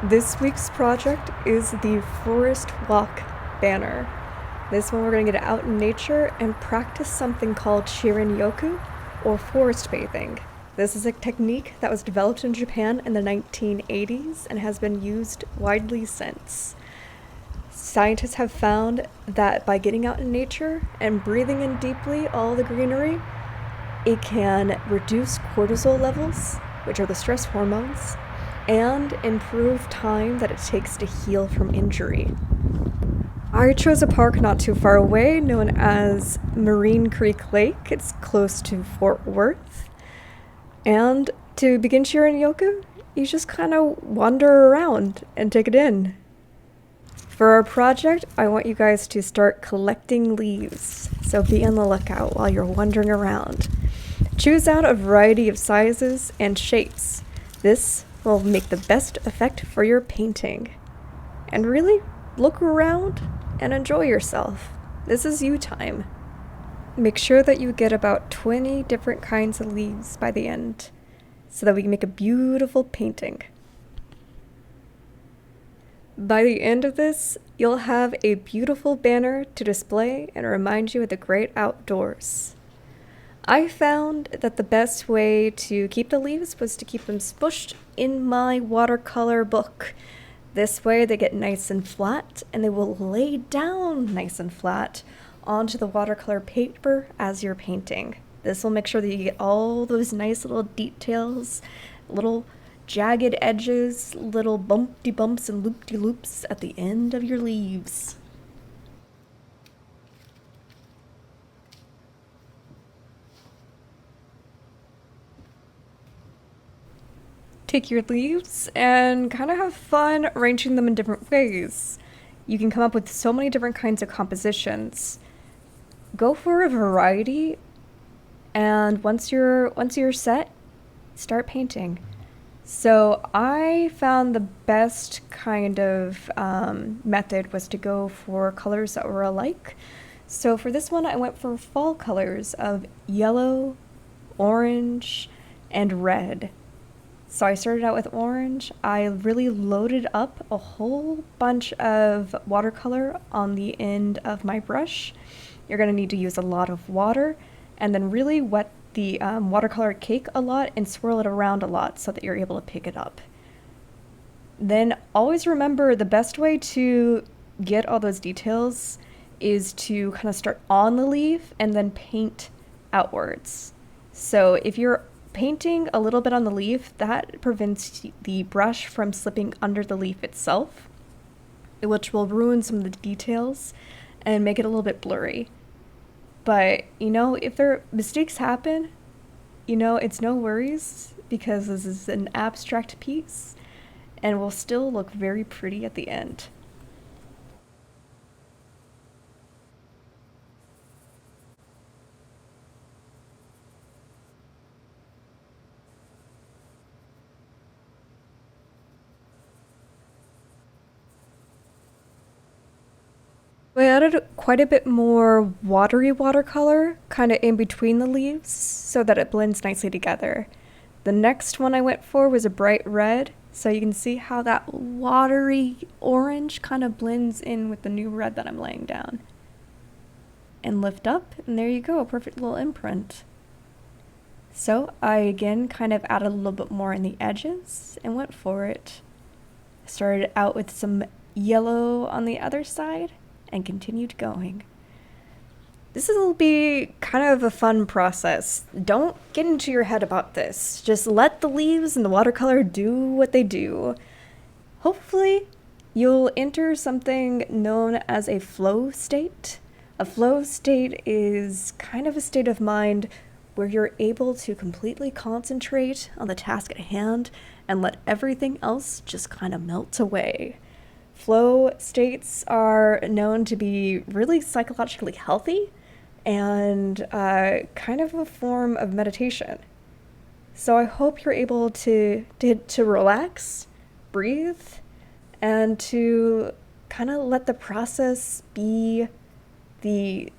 This week's project is the Forest Walk banner. This one we're going to get out in nature and practice something called Shirin-yoku, or forest bathing. This is a technique that was developed in Japan in the 1980s and has been used widely since. Scientists have found that by getting out in nature and breathing in deeply all the greenery, it can reduce cortisol levels, which are the stress hormones, and improve time that it takes to heal from injury. I chose a park not too far away known as Marine Creek Lake. It's close to Fort Worth. And to begin Shirin-yoku, you just kind of wander around and take it in. For our project, I want you guys to start collecting leaves, so be on the lookout while you're wandering around. Choose out a variety of sizes and shapes. This will make the best effect for your painting. And really, look around and enjoy yourself. This is you time. Make sure that you get about 20 different kinds of leaves by the end, so that we can make a beautiful painting. By the end of this, you'll have a beautiful banner to display and remind you of the great outdoors. I found that the best way to keep the leaves was to keep them smushed in my watercolor book. This way they get nice and flat, and they will lay down nice and flat onto the watercolor paper as you're painting. This will make sure that you get all those nice little details, little jagged edges, little bumpty bumps and loopty loops at the end of your leaves. Take your leaves and kind of have fun arranging them in different ways. You can come up with so many different kinds of compositions. Go for a variety, and once you're set, start painting. So I found the best kind of method was to go for colors that were alike. So for this one, I went for fall colors of yellow, orange, and red. So I started out with orange. I really loaded up a whole bunch of watercolor on the end of my brush. You're going to need to use a lot of water and then really wet the watercolor cake a lot and swirl it around a lot so that you're able to pick it up. Then always remember the best way to get all those details is to kind of start on the leaf and then paint outwards. So if you're painting a little bit on the leaf, that prevents the brush from slipping under the leaf itself, which will ruin some of the details and make it a little bit blurry. But, if mistakes happen, it's no worries because this is an abstract piece and will still look very pretty at the end. I added quite a bit more watery watercolor, kind of in between the leaves, so that it blends nicely together. The next one I went for was a bright red, so you can see how that watery orange kind of blends in with the new red that I'm laying down. And lift up, and there you go, a perfect little imprint. So I again kind of added a little bit more in the edges and went for it. I started out with some yellow on the other side and continued going. This will be kind of a fun process. Don't get into your head about this. Just let the leaves and the watercolor do what they do. Hopefully, you'll enter something known as a flow state. A flow state is kind of a state of mind where you're able to completely concentrate on the task at hand and let everything else just kind of melt away. Flow states are known to be really psychologically healthy and kind of a form of meditation. So I hope you're able to relax, breathe, and to kind of let the process be the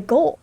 goal.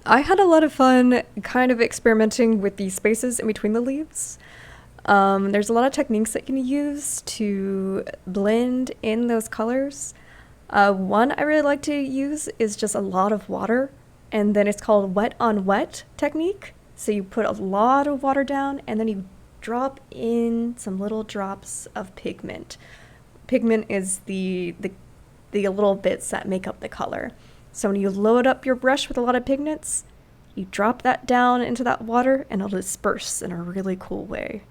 I had a lot of fun kind of experimenting with the spaces in between the leaves. There's a lot of techniques that you can use to blend in those colors. One I really like to use is just a lot of water, and then it's called wet on wet technique. So you put a lot of water down, and then you drop in some little drops of pigment. Pigment is the little bits that make up the color. So when you load up your brush with a lot of pigments, you drop that down into that water and it'll disperse in a really cool way.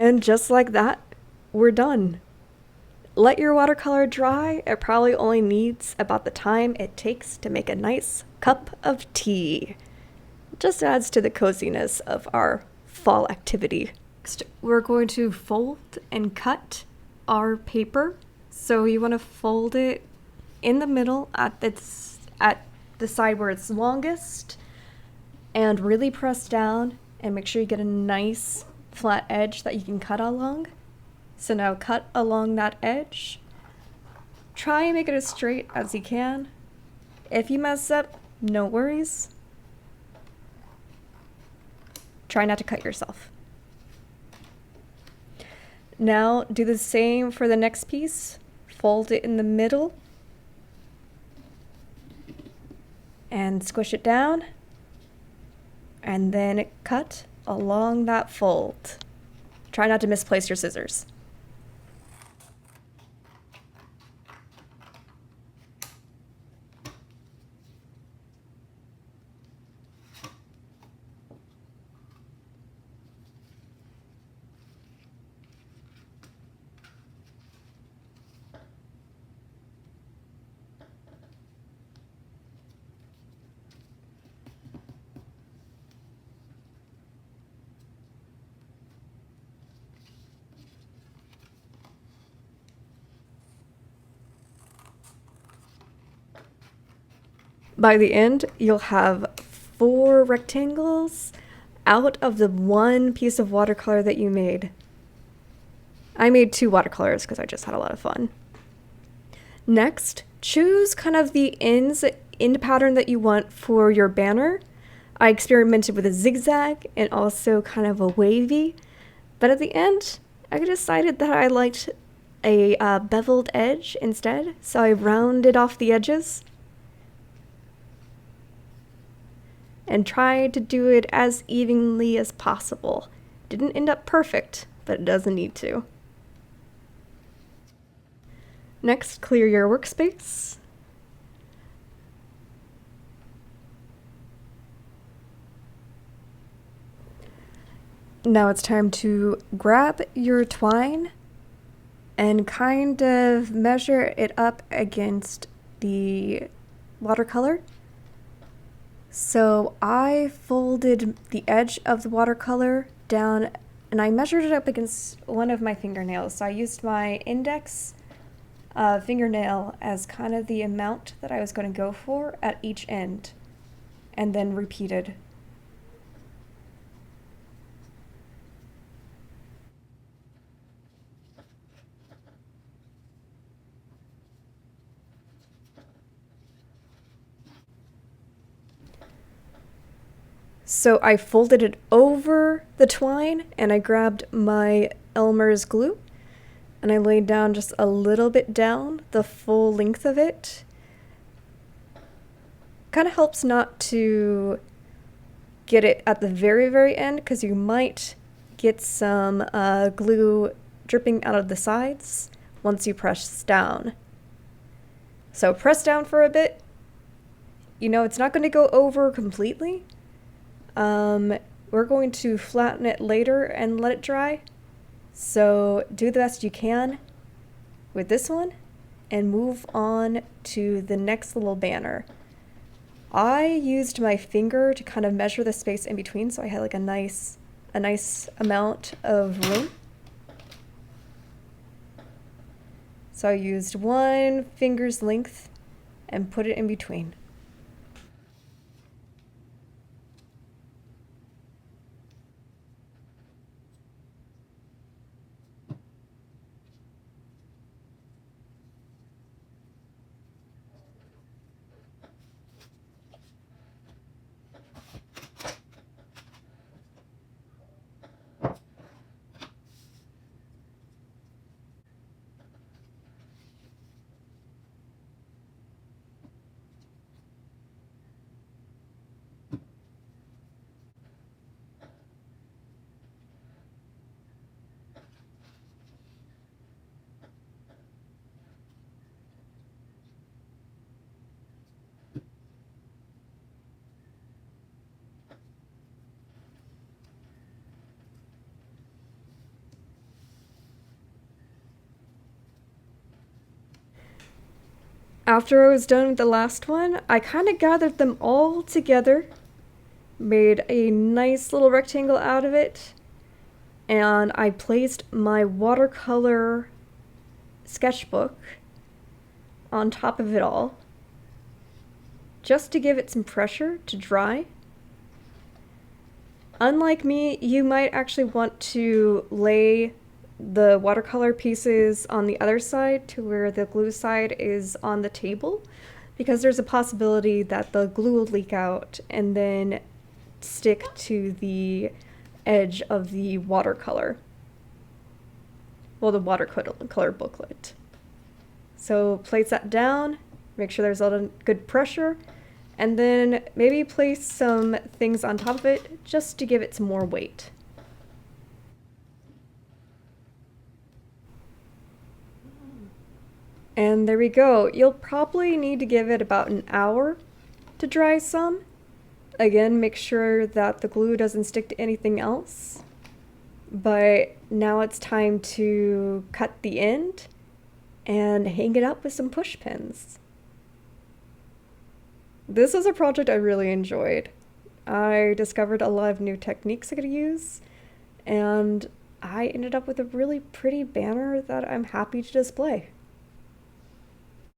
And just like that, we're done. Let your watercolor dry. It probably only needs about the time it takes to make a nice cup of tea. Just adds to the coziness of our fall activity. Next, we're going to fold and cut our paper. So you want to fold it in the middle at the side where it's longest, and really press down and make sure you get a nice flat edge that you can cut along. So now cut along that edge. Try and make it as straight as you can. If you mess up, no worries. Try not to cut yourself. Now do the same for the next piece. Fold it in the middle and squish it down, and then cut along that fold. Try not to misplace your scissors. By the end, you'll have 4 rectangles out of the one piece of watercolor that you made. I made 2 watercolors because I just had a lot of fun. Next, choose kind of the end pattern that you want for your banner. I experimented with a zigzag and also kind of a wavy, but at the end, I decided that I liked a beveled edge instead, so I rounded off the edges and tried to do it as evenly as possible. Didn't end up perfect, but it doesn't need to. Next, clear your workspace. Now it's time to grab your twine and kind of measure it up against the watercolor. So I folded the edge of the watercolor down and I measured it up against one of my fingernails. So I used my index fingernail as kind of the amount that I was going to go for at each end, and then repeated. So I folded it over the twine and I grabbed my Elmer's glue and I laid down just a little bit down the full length of it. Kind of helps not to get it at the very, very end because you might get some glue dripping out of the sides once you press down. So press down for a bit. You know, it's not going to go over completely. We're going to flatten it later and let it dry. So do the best you can with this one and move on to the next little banner. I used my finger to kind of measure the space in between, so I had like a nice amount of room. So I used one finger's length and put it in between. After I was done with the last one, I kind of gathered them all together, made a nice little rectangle out of it, and I placed my watercolor sketchbook on top of it all, just to give it some pressure to dry. Unlike me, you might actually want to lay the watercolor pieces on the other side to where the glue side is on the table, because there's a possibility that the glue will leak out and then stick to the edge of the watercolor. Well, the watercolor booklet. So place that down, make sure there's a lot of good pressure, and then maybe place some things on top of it just to give it some more weight. And there we go. You'll probably need to give it about an hour to dry some. Again, make sure that the glue doesn't stick to anything else. But now it's time to cut the end and hang it up with some push pins. This is a project I really enjoyed. I discovered a lot of new techniques I could use, and I ended up with a really pretty banner that I'm happy to display.